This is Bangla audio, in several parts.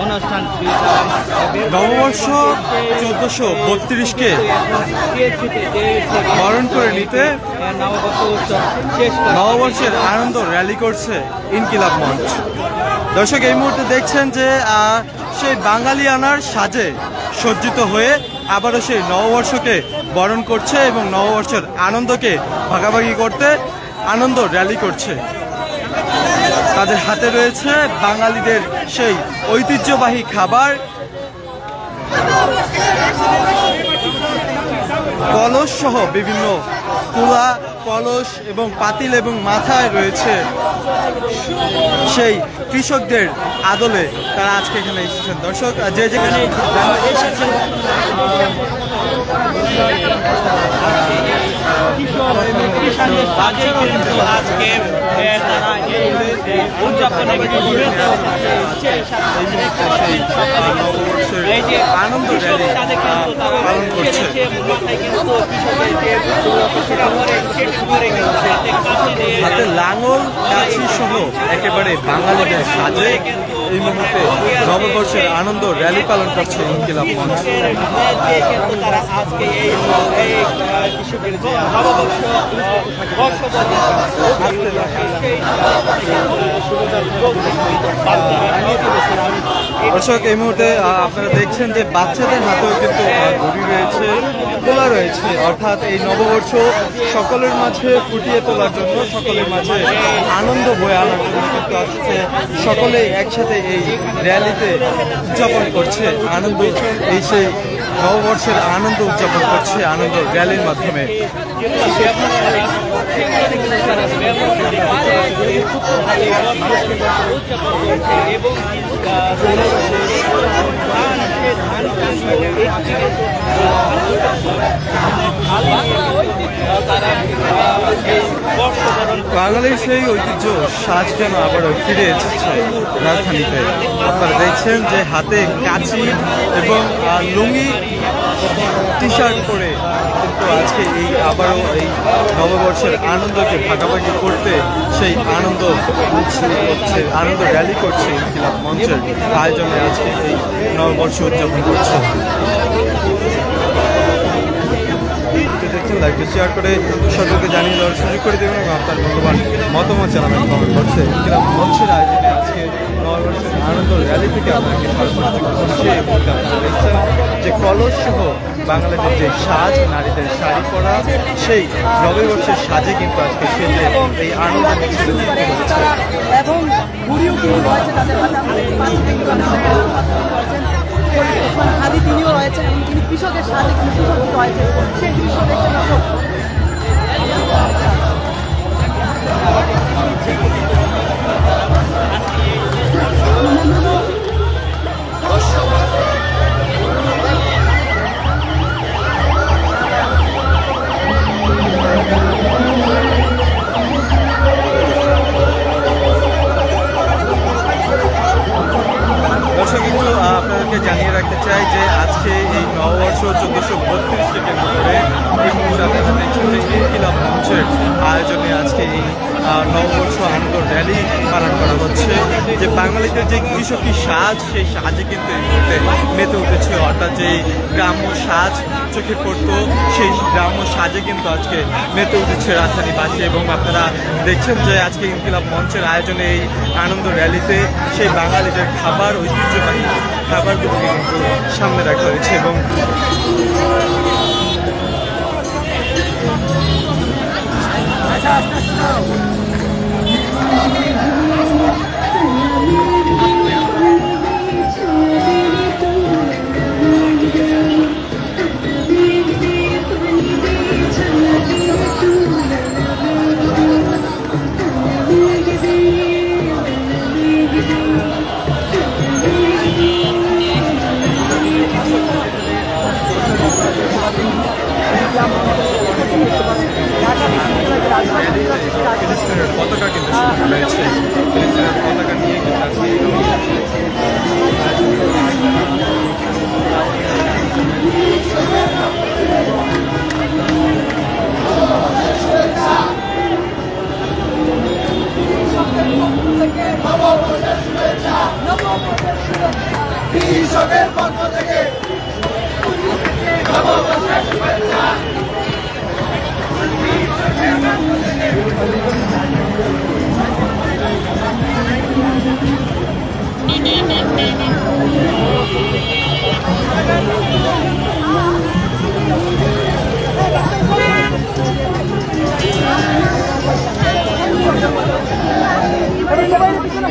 অনুষ্ঠান নববর্ষ 1432-কে বরণ করে নিতে নববর্ষের আনন্দ র্যালি করছে ইনকিলাব মঞ্চ। দর্শক এই মুহূর্তে দেখছেন যে সেই বাঙালিয়ানার সাজে সজ্জিত হয়ে আবারও সেই নববর্ষকে বরণ করছে এবং নববর্ষের আনন্দকে ভাগাভাগি করতে আনন্দ র্যালি করছে। তাদের হাতে রয়েছে বাঙালিদের সেই ঐতিহ্যবাহী খাবার, কলস সহ বিভিন্ন তুলা, কলস এবং পাতিল এবং মাথায় রয়েছে সেই কৃষকদের আদলে তারা আজকে এখানে এসেছেন। দর্শক যে যেখানে এসেছেন আজকে তারা উদযাপনে আনন্দ র্যালি পালন করছে। হাতে লাঙল কাছি সহ একেবারে বাঙালিদের সাজে এই মুহূর্তে নববর্ষের আনন্দ র্যালি পালন করছে ইনকিলাব মঞ্চ। দর্শক এই মুহূর্তে আপনারা দেখছেন যে বাচ্চাদের হাতেও কিন্তু ঘড়ি রয়েছে, তোলা রয়েছে, অর্থাৎ এই নববর্ষ সকলের মাঝে ফুটিয়ে তোলার জন্য, সকলের মাঝে আনন্দ বয়ে আনার জন্য কিন্তু আসছে সকলে একসাথে এই র্যালিতে উদযাপন করছে আনন্দ, এই সেই নববর্ষের আনন্দ উদযাপন করছে আনন্দ র্যালির মাধ্যমে। বাঙালির সেই ঐতিহ্য সাজ যেন আবারও ফিরে এসেছে রাজধানীতে। আপনারা দেখছেন যে হাতে কাঁচি এবং লুঙ্গি টি শার্ট পরে কিন্তু আজকে এই আবারও এই নববর্ষের আনন্দকে ভাগাভাগি করতে সেই আনন্দ হচ্ছে, আনন্দ র্যালি করছে ইনকিলাব মঞ্চের আয়োজনে আজকে এই নববর্ষ উদযাপন করছে। দেখছেন লাইভটা শেয়ার করে সকলকে জানিয়ে দেওয়ার সুযোগ করে দেবেন এবং আপনার মূল্যবান মতামত জানাবেন কমেন্ট বক্সে। ইনকিলাব মঞ্চের আয়োজনে আজকে নববর্ষের আনন্দ র্যালি থেকে আপনাকে সরাসরি করছে এবং আপনারা দেখছেন যে কলস সহ বাংলাদেশের যে সাজ, নারীদের শাড়ি পরা সেই নববর্ষের সাজে কিন্তু আজকে সেজে এই আনন্দ মিছিলে যুক্ত হচ্ছে। এবং ঘুড়িও কিন্তু রয়েছে তাদের হাতে। হাদি তিনিও রয়েছেন এবং তিনি কৃষকের সাথে কিন্তু কৃষক রয়েছে, সেই দৃশ্য দেখছেন দর্শক। দর্শক একটু আপনাদেরকে জানিয়ে রাখতে চাই যে আজকে এই নববর্ষ 1432-কে কেন্দ্র করে এই মুহূর্তে আপনারা দেখছেন যে ইনকিলাব মঞ্চের আয়োজনে আজকে এই নববর্ষ আনন্দ র্যালি পালন করা হচ্ছে। যে বাঙালিদের যে কৃষকী সাজ, সেই সাজে কিন্তু এই মুহূর্তে মেতে উঠেছে, অর্থাৎ যে গ্রাম্য সাজ চোখে পড়তো সেই গ্রাম্য সাজে কিন্তু আজকে মেতে উঠেছে রাজধানীবাসী। এবং আপনারা দেখছেন যে আজকে ইনকিলাব মঞ্চের আয়োজনে এই আনন্দ র্যালিতে সেই বাঙালিদের খাবার, ঐতিহ্যবাহী খাবারগুলোকে কিন্তু সামনে রাখা হয়েছে। এবং পতাকা কিন্তু রয়েছে কৃষকের পক্ষ থেকে নববর্ষের শুভেচ্ছা।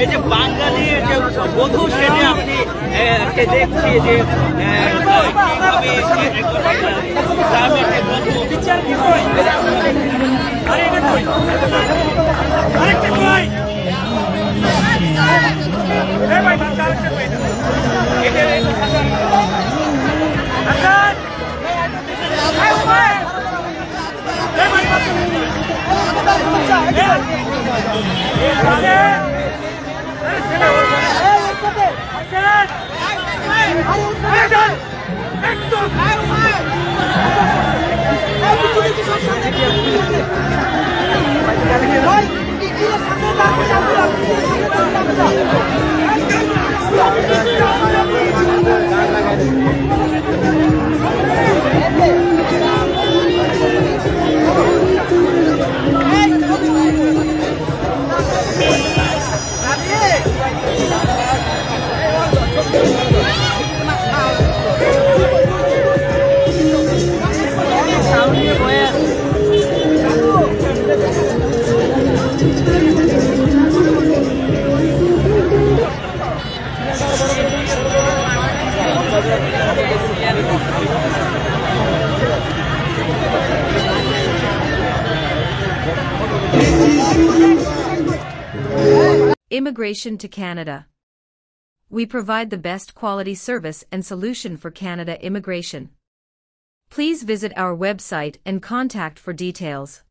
এই যে বাঙালির যে বধূ সেটা আপনি দেখছি যে কিভাবে গ্রামের যে বধূ বিচার কি হয় আরেকটা কই এই ভাই আরেকটা কই এটা হাসান এই ভাই এই ভাই Immigration to Canada. We provide the best quality service and solution for Canada immigration. Please visit our website and contact for details.